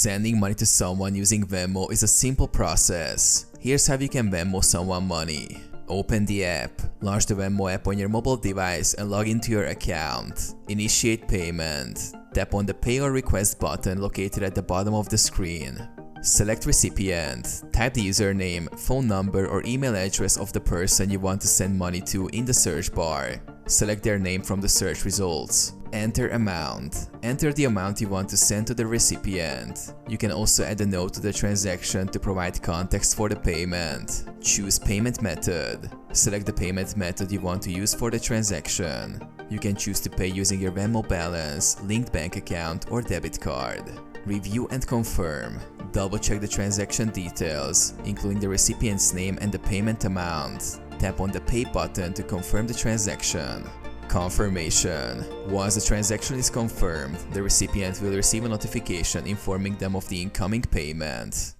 Sending money to someone using Venmo is a simple process. Here's how you can Venmo someone money. Open the app, launch the Venmo app on your mobile device and log into your account. Initiate payment. Tap on the Pay or Request button located at the bottom of the screen. Select recipient. Type the username, phone number or email address of the person you want to send money to in the search bar. Select their name from the search results. Enter amount. Enter the amount you want to send to the recipient. You can also add a note to the transaction to provide context for the payment. Choose payment method. Select the payment method you want to use for the transaction. You can choose to pay using your Venmo balance, linked bank account or debit card. Review and confirm. Double-check the transaction details, including the recipient's name and the payment amount. Tap on the Pay button to confirm the transaction. Confirmation. Once the transaction is confirmed, the recipient will receive a notification informing them of the incoming payment.